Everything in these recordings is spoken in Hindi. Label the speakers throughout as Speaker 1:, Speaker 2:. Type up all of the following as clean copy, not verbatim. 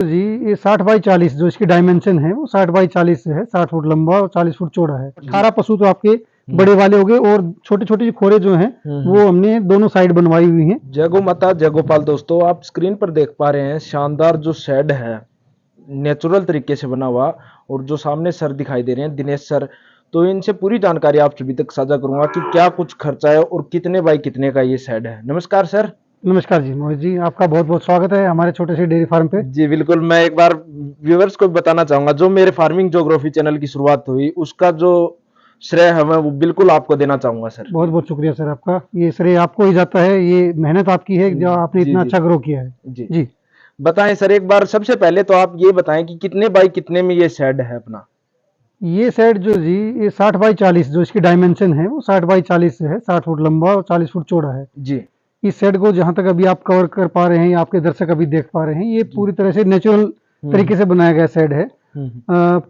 Speaker 1: जी ये 60 बाई 40 जो इसकी डायमेंशन है वो 60 बाई 40 है। 60 फुट लंबा और 40 फुट चौड़ा है। 18 पशु तो आपके बड़े वाले हो गए और छोटे छोटे जो खोरे जो हैं वो हमने दोनों साइड बनवाई हुई हैं।
Speaker 2: जय गो माता जय गोपाल। दोस्तों आप स्क्रीन पर देख पा रहे हैं शानदार जो शेड है नेचुरल तरीके से बना हुआ, और जो सामने सर दिखाई दे रहे हैं दिनेश सर, तो इनसे पूरी जानकारी आप सभी तक साझा करूंगा कि क्या कुछ खर्चा है और कितने बाई कितने का ये शेड है। नमस्कार सर।
Speaker 1: नमस्कार जी मोहित जी, आपका बहुत बहुत स्वागत है हमारे छोटे से डेयरी फार्म पे।
Speaker 2: जी बिल्कुल, मैं एक बार व्यूअर्स को बताना चाहूंगा, जो मेरे फार्मिंग ज्योग्राफी चैनल की शुरुआत हुई उसका जो श्रेय है मैं वो बिल्कुल आपको देना चाहूंगा सर।
Speaker 1: बहुत बहुत शुक्रिया सर आपका, ये श्रेय आपको ही जाता है, ये मेहनत आपकी है जो आपने
Speaker 2: जी
Speaker 1: इतना
Speaker 2: जी
Speaker 1: अच्छा ग्रो किया है।
Speaker 2: जी
Speaker 1: जी
Speaker 2: बताएं सर, एक बार सबसे पहले तो आप ये बताएं कि कितने बाई कितने में ये शेड है अपना।
Speaker 1: ये सेट जो जी ये 60 बाई 40 जो इसकी डायमेंशन है वो 60 बाई 40 है। 60 फुट लंबा और 40 फुट चौड़ा है।
Speaker 2: जी
Speaker 1: इस सेट को जहां तक अभी आप कवर कर पा रहे हैं या आपके दर्शक अभी देख पा रहे हैं, ये पूरी तरह से नेचुरल तरीके से बनाया गया सेट है।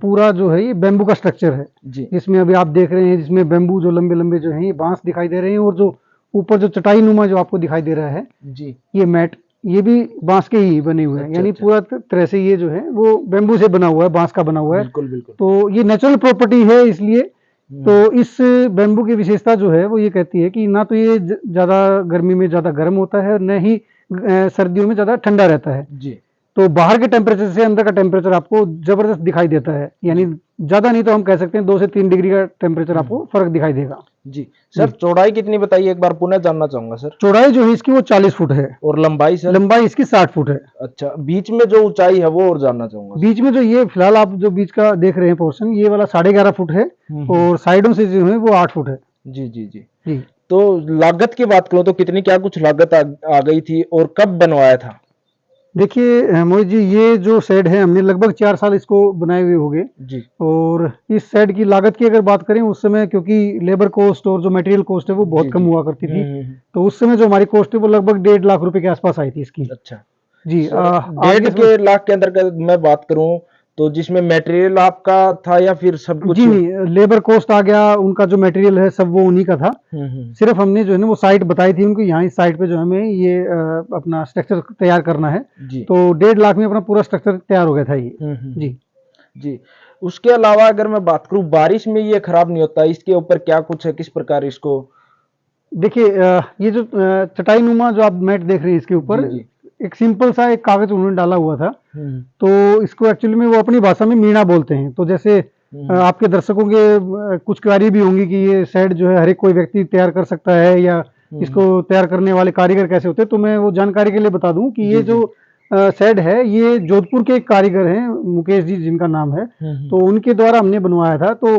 Speaker 1: पूरा जो है ये बेम्बू का स्ट्रक्चर है,
Speaker 2: जी
Speaker 1: जिसमें अभी आप देख रहे हैं जिसमें बेम्बू जो लंबे लंबे जो हैं ये बांस दिखाई दे रहे हैं, और जो ऊपर जो चटाई नुमा जो आपको दिखाई दे रहा है
Speaker 2: जी
Speaker 1: ये मैट, ये भी बांस के ही बने हुए हैं।
Speaker 2: अच्छा,
Speaker 1: यानी
Speaker 2: अच्छा।
Speaker 1: पूरा तरह से ये जो है वो बेम्बू से बना हुआ है, बांस का बना हुआ है।
Speaker 2: बिल्कुल बिल्कुल।
Speaker 1: तो ये नेचुरल प्रॉपर्टी है, इसलिए तो इस बेम्बू की विशेषता जो है वो ये कहती है कि ना तो ये ज़्यादा गर्मी में ज़्यादा गर्म होता है, न ही सर्दियों में ज़्यादा ठंडा रहता है।
Speaker 2: जी
Speaker 1: तो बाहर के टेम्परेचर से अंदर का टेम्परेचर आपको ज़बरदस्त दिखाई देता है, यानी ज़्यादा नहीं तो हम कह सकते हैं 2 से 3 डिग्री का टेम्परेचर आपको फर्क दिखाई देगा।
Speaker 2: जी सर, चौड़ाई कितनी बताइए, एक बार पुनः जानना चाहूंगा सर।
Speaker 1: चौड़ाई जो है इसकी वो 40 फुट है,
Speaker 2: और लंबाई सर?
Speaker 1: लंबाई इसकी 60 फुट है।
Speaker 2: अच्छा, बीच में जो ऊंचाई है वो और जानना चाहूंगा सर।
Speaker 1: बीच में जो ये फिलहाल आप जो बीच का देख रहे हैं पोर्शन, ये वाला 11.5 फुट है, और साइडों से जो है वो 8 फुट है।
Speaker 2: जी जी जी
Speaker 1: जी
Speaker 2: तो लागत की बात करूं तो कितनी क्या कुछ लागत आ गई थी और कब बनवाया था?
Speaker 1: देखिए मोहित जी, ये जो शेड है हमने लगभग 4 साल इसको बनाए हुए हो गए।
Speaker 2: जी
Speaker 1: और इस शेड की लागत की अगर बात करें, उस समय क्योंकि लेबर कॉस्ट और जो मटेरियल कॉस्ट है वो बहुत
Speaker 2: जी,
Speaker 1: कम
Speaker 2: जी।
Speaker 1: हुआ करती थी, तो उस समय जो हमारी कॉस्ट है वो लगभग 1.5 लाख रुपए के आसपास आई थी इसकी।
Speaker 2: अच्छा
Speaker 1: जी
Speaker 2: सर,
Speaker 1: आगे
Speaker 2: 1.5 के लाख के अंदर का मैं बात करूं तो जिसमें मटेरियल आपका था या फिर सब कुछ?
Speaker 1: जी नहीं, लेबर कॉस्ट आ गया, उनका जो मटेरियल है सब वो उन्हीं का था। सिर्फ हमने जो है ना वो साइट बताई थी उनको, यहाँ इस साइट पे जो हमें ये अपना स्ट्रक्चर तैयार करना है,
Speaker 2: जी
Speaker 1: तो 1.5 लाख में अपना पूरा स्ट्रक्चर तैयार हो गया था ये। जी
Speaker 2: जी उसके अलावा अगर मैं बात करूं, बारिश में ये खराब नहीं होता, इसके ऊपर क्या कुछ है, किस प्रकार इसको?
Speaker 1: देखिए ये जो चटाई नुमा जो आप मैट देख रहे हैं इसके ऊपर
Speaker 2: जी, जी।
Speaker 1: एक सिंपल सा एक कागज उन्होंने डाला हुआ था। तो इसको एक्चुअली में वो अपनी भाषा में मीणा बोलते हैं। तो जैसे आपके दर्शकों के कुछ क्वेरी भी होंगी कि ये शेड जो है हर एक कोई व्यक्ति तैयार कर सकता है, या इसको तैयार करने वाले कारीगर कैसे होते हैं, तो मैं वो जानकारी के लिए बता दूं कि ये जो शेड है ये जोधपुर के एक कारीगर हैं, मुकेश जी जिनका नाम है, तो उनके द्वारा हमने बनवाया था। तो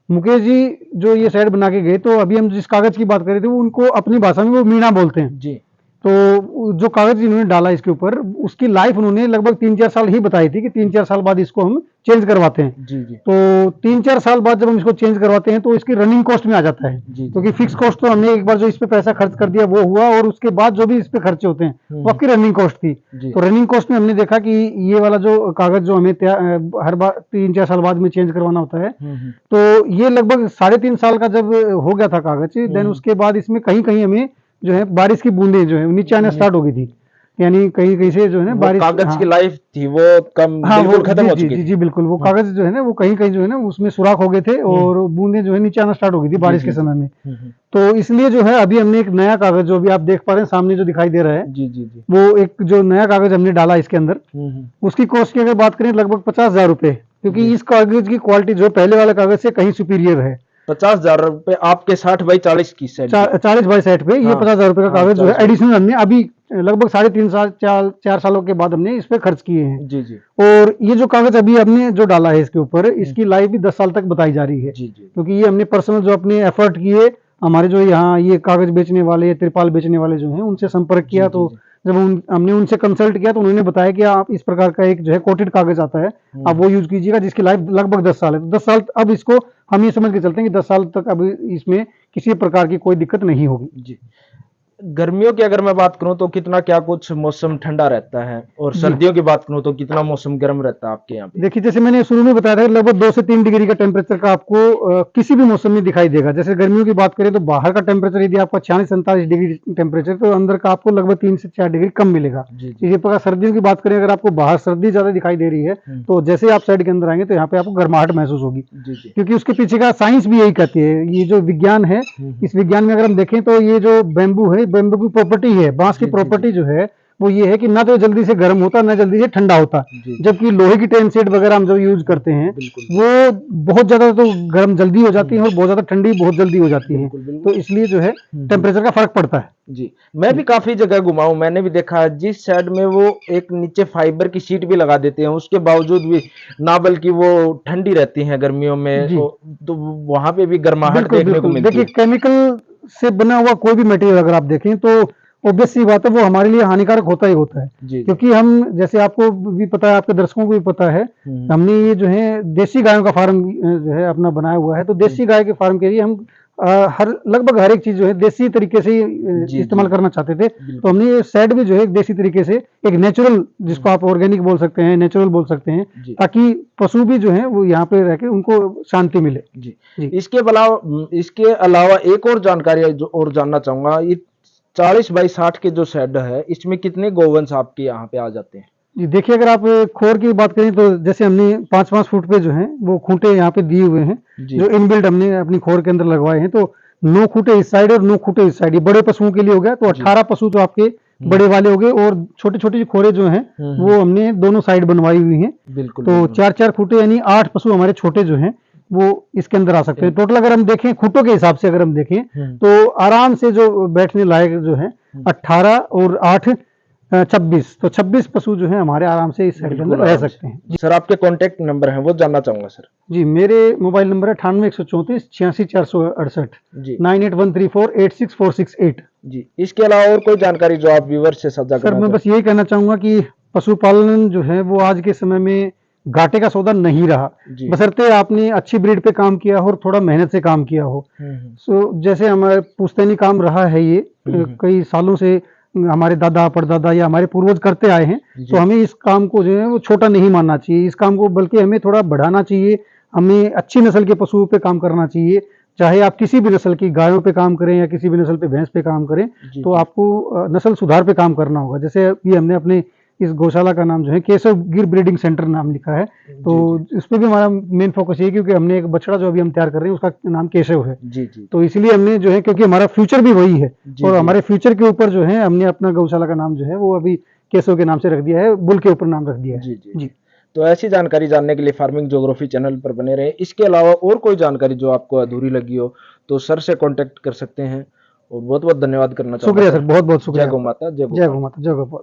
Speaker 1: मुकेश जी जो ये शेड बना के गए, तो अभी हम जिस कागज की बात कर रहे थे वो उनको अपनी भाषा में वो मीणा बोलते हैं।
Speaker 2: जी
Speaker 1: तो जो कागज इन्होंने डाला इसके ऊपर, उसकी लाइफ उन्होंने लगभग 3-4 साल ही बताई थी कि 3-4 साल बाद इसको हम चेंज करवाते हैं।
Speaker 2: जी जी
Speaker 1: तो 3-4 साल बाद जब हम इसको चेंज करवाते हैं तो इसकी रनिंग कॉस्ट में आ जाता है,
Speaker 2: जी
Speaker 1: क्योंकि फिक्स कॉस्ट तो हमने एक बार जो इस पे पैसा खर्च कर दिया वो हुआ, और उसके बाद जो भी इस पे खर्चे होते हैं वो आपकी रनिंग कॉस्ट थी।
Speaker 2: जी
Speaker 1: तो रनिंग कॉस्ट में हमने देखा कि ये वाला जो कागज जो हमें हर बार 3-4 साल बाद में चेंज करवाना होता है, तो ये लगभग 3.5 साल का जब हो गया था कागज, देन उसके बाद इसमें कहीं कहीं हमें जो है बारिश की बूंदें जो है नीचे आना स्टार्ट हो गई थी, यानी कहीं कहीं से जो है ना बारिश,
Speaker 2: कागज की लाइफ थी वो कम,
Speaker 1: हाँ
Speaker 2: बिल्कुल
Speaker 1: वो
Speaker 2: खत्म
Speaker 1: जी
Speaker 2: हो
Speaker 1: जी
Speaker 2: चुकी
Speaker 1: जी
Speaker 2: थी।
Speaker 1: जी बिल्कुल, वो कागज जो है ना वो कहीं कहीं जो है ना उसमें सुराख हो गए थे, और बूंदें जो है नीचे आना स्टार्ट हो गई थी बारिश के समय में। तो इसलिए जो है अभी हमने एक नया कागज जो अभी आप देख पा रहे हैं सामने जो दिखाई दे रहा है,
Speaker 2: जी जी जी
Speaker 1: वो एक जो नया कागज हमने डाला इसके अंदर, उसकी कॉस्ट की अगर बात करें लगभग 50,000 रुपए, क्योंकि इस कागज की क्वालिटी जो पहले वाले कागज से कहीं सुपीरियर है।
Speaker 2: 50,000 रुपए आपके 60 बाई 40 की सेट?
Speaker 1: 40 बाई 60 पे ये
Speaker 2: हाँ,
Speaker 1: 50,000 रुपए का
Speaker 2: हाँ,
Speaker 1: कागज जो है
Speaker 2: 40,000
Speaker 1: एडिशनल हमने अभी लगभग 3.5 साल 4 सालों के बाद हमने इस पे खर्च किए हैं।
Speaker 2: जी जी
Speaker 1: और ये जो कागज अभी हमने जो डाला है इसके ऊपर, इसकी लाइफ भी 10 साल तक बताई जा रही है,
Speaker 2: जी जी
Speaker 1: क्योंकि ये हमने पर्सनल जो अपने एफर्ट किए, हमारे जो यहाँ ये कागज बेचने वाले, त्रिपाल बेचने वाले जो हैं उनसे संपर्क किया। तो जब हमने उनसे कंसल्ट किया तो उन्होंने बताया कि आप इस प्रकार का एक जो है कोटेड कागज आता है, आप वो यूज कीजिएगा, जिसकी लाइफ लगभग 10 साल है। तो 10 साल अब इसको हम ये समझ के चलते हैं कि 10 साल तक अब इसमें किसी प्रकार की कोई दिक्कत नहीं होगी।
Speaker 2: जी गर्मियों की अगर मैं बात करूं तो कितना क्या कुछ मौसम ठंडा रहता है, और सर्दियों की बात करूं तो कितना मौसम गर्म रहता है आपके यहाँ पे?
Speaker 1: देखिए, जैसे मैंने शुरू में बताया था, लगभग 2 से 3 डिग्री का टेम्परेचर का आपको किसी भी मौसम में दिखाई देगा। जैसे गर्मियों की बात करें तो बाहर का टेम्परेचर यदि आपका 46-47 डिग्री टेम्परेचर, तो अंदर का आपको लगभग 3 से 4 डिग्री कम मिलेगा।
Speaker 2: जी जी।
Speaker 1: इसी प्रकार सर्दियों की बात करें, अगर आपको बाहर सर्दी ज्यादा दिखाई दे रही है, तो जैसे ही आप साइड के अंदर आएंगे तो यहाँ पे आपको गर्माहट महसूस होगी,
Speaker 2: जी जी।
Speaker 1: क्योंकि उसके पीछे का साइंस भी यही कहती है। ये जो विज्ञान है, इस विज्ञान में अगर हम देखें तो ये जो बैम्बू है, बैम्बू की प्रॉपर्टी है, बांस की
Speaker 2: जी, जी,
Speaker 1: प्रॉपर्टी जो है वो ये है कि ना तो जल्दी से गर्म होता, ना जल्दी से ठंडा होता।
Speaker 2: जी।
Speaker 1: जबकि लोहे की टेन सेट वगैरह हम जो यूज करते हैं,
Speaker 2: बिल्कुल
Speaker 1: वो बहुत ज्यादा तो गर्म जल्दी हो जाती है और बहुत ज्यादा ठंडी बहुत जल्दी हो जाती है।
Speaker 2: बिल्कुल बिल्कुल।
Speaker 1: तो इसलिए जो है टेम्परेचर का फर्क पड़ता है।
Speaker 2: जी, मैं भी काफी जगह घुमा हूं, मैंने भी देखा है जिस साइड में वो एक नीचे फाइबर की शीट भी लगा देते हैं, उसके बावजूद भी ना बल्कि वो ठंडी रहती हैं गर्मियों में,
Speaker 1: जी।
Speaker 2: तो वहां पे भी गर्माहट
Speaker 1: बिल्कुल
Speaker 2: देखने को
Speaker 1: बिल्कुल।
Speaker 2: मिलती
Speaker 1: देखिए,
Speaker 2: है।
Speaker 1: केमिकल से बना हुआ कोई भी मटेरियल अगर आप देखें तो ऑब्वियस सी बात है, वो हमारे लिए हानिकारक होता ही होता है।
Speaker 2: जी जी।
Speaker 1: क्योंकि हम, जैसे आपको भी पता है, आपके दर्शकों को भी पता है, हमने ये जो है देसी गायों का फार्म जो है अपना बनाया हुआ है। तो देसी गाय के फार्म के लिए हम लगभग हर एक चीज जो है देसी तरीके से
Speaker 2: जी
Speaker 1: इस्तेमाल
Speaker 2: जी।
Speaker 1: करना चाहते थे।
Speaker 2: बिल्कुल।
Speaker 1: तो हमने ये शेड भी जो है देसी तरीके से, एक नेचुरल, जिसको आप ऑर्गेनिक बोल सकते हैं, नेचुरल बोल सकते हैं,
Speaker 2: जी।
Speaker 1: ताकि पशु भी जो है वो यहाँ पे रह के उनको शांति मिले।
Speaker 2: जी।
Speaker 1: जी।
Speaker 2: इसके अलावा एक और जानकारी जो और जानना चाहूंगा, ये 40 बाई 60 के जो शेड है, इसमें कितने गोवंश आपके यहाँ पे आ जाते हैं?
Speaker 1: जी, देखिए, अगर आप खोर की बात करें तो जैसे हमने 5-5 फुट पे जो है वो खूंटे यहाँ पे दिए हुए हैं,
Speaker 2: जी।
Speaker 1: जो इनबिल्ट हमने अपनी खोर के अंदर लगवाए हैं। तो 9 खूंटे इस साइड और 9 खूंटे इस साइड, ये बड़े पशुओं के लिए हो गया। तो
Speaker 2: जी।
Speaker 1: 18 पशु तो आपके बड़े वाले हो गए, और छोटे छोटे खोरे जो हैं वो हमने दोनों साइड बनवाई हुई हैं।
Speaker 2: बिल्कुल
Speaker 1: तो
Speaker 2: बिल्कुल।
Speaker 1: 4-4 खूंटे, यानी 8 पशु हमारे छोटे जो हैं वो इसके अंदर आ सकते हैं। टोटल अगर हम देखें खूंटों के हिसाब से, अगर हम देखें तो आराम से जो बैठने लायक जो है 18 और 8 26, तो 26 पशु जो है हमारे आराम से इस साइड के अंदर
Speaker 2: बिल्कुल
Speaker 1: रह
Speaker 2: आराम से।
Speaker 1: सकते हैं।
Speaker 2: सर, आपके कॉन्टेक्ट नंबर है वो जानना चाहूंगा सर।
Speaker 1: जी, मेरे मोबाइल नंबर है 98-134-86-468,
Speaker 2: जी
Speaker 1: 98-134-86468।
Speaker 2: जी। इसके अलावा और कोई जानकारी जो आप व्यूअर से साझा
Speaker 1: सर,
Speaker 2: करना
Speaker 1: मैं
Speaker 2: चाहें?
Speaker 1: बस यही कहना चाहूंगा कि पशुपालन जो है वो आज के समय में घाटे का सौदा नहीं रहा,
Speaker 2: जी।
Speaker 1: बशर्ते आपने अच्छी ब्रीड पे काम किया हो और थोड़ा मेहनत से काम किया हो। सो जैसे हमारे पुश्तैनी काम रहा है ये, कई सालों से हमारे दादा परदादा या हमारे पूर्वज करते आए हैं।
Speaker 2: जी।
Speaker 1: तो हमें इस काम को जो है वो छोटा नहीं मानना चाहिए, इस काम को बल्कि हमें थोड़ा बढ़ाना चाहिए। हमें अच्छी नस्ल के पशुओं पे काम करना चाहिए, चाहे आप किसी भी नस्ल की गायों पे काम करें या किसी भी नस्ल पे भैंस पे काम करें।
Speaker 2: जी,
Speaker 1: तो
Speaker 2: जी।
Speaker 1: आपको नस्ल सुधार पे काम करना होगा। जैसे ये हमने अपने इस गौशाला का नाम जो है केशव गिर ब्रीडिंग सेंटर नाम लिखा है। तो इस पे भी हमारा मेन फोकस ये है, क्योंकि हमने एक बछड़ा जो अभी हम तैयार कर रहे हैं उसका नाम केशव है।
Speaker 2: जी जी।
Speaker 1: तो इसलिए हमने जो है, क्योंकि हमारा फ्यूचर भी वही है,
Speaker 2: जी,
Speaker 1: और
Speaker 2: जी।
Speaker 1: हमारे फ्यूचर के ऊपर जो है हमने अपना गौशाला का नाम जो है वो अभी केशव के नाम से रख दिया है, बुल के ऊपर नाम रख दिया है।
Speaker 2: जी जी।
Speaker 1: जी।
Speaker 2: तो ऐसी जानकारी जानने के लिए फार्मिंग ज्योग्राफी चैनल पर बने रहे। इसके अलावा और कोई जानकारी जो आपको अधूरी लगी हो तो सर से कांटेक्ट कर सकते हैं। और बहुत बहुत धन्यवाद करना चाहूंगा
Speaker 1: शुक्रिया सर, बहुत बहुत शुक्रिया।
Speaker 2: जय गौ माता, जय गौ
Speaker 1: जय गौ माता, जय गोपाल।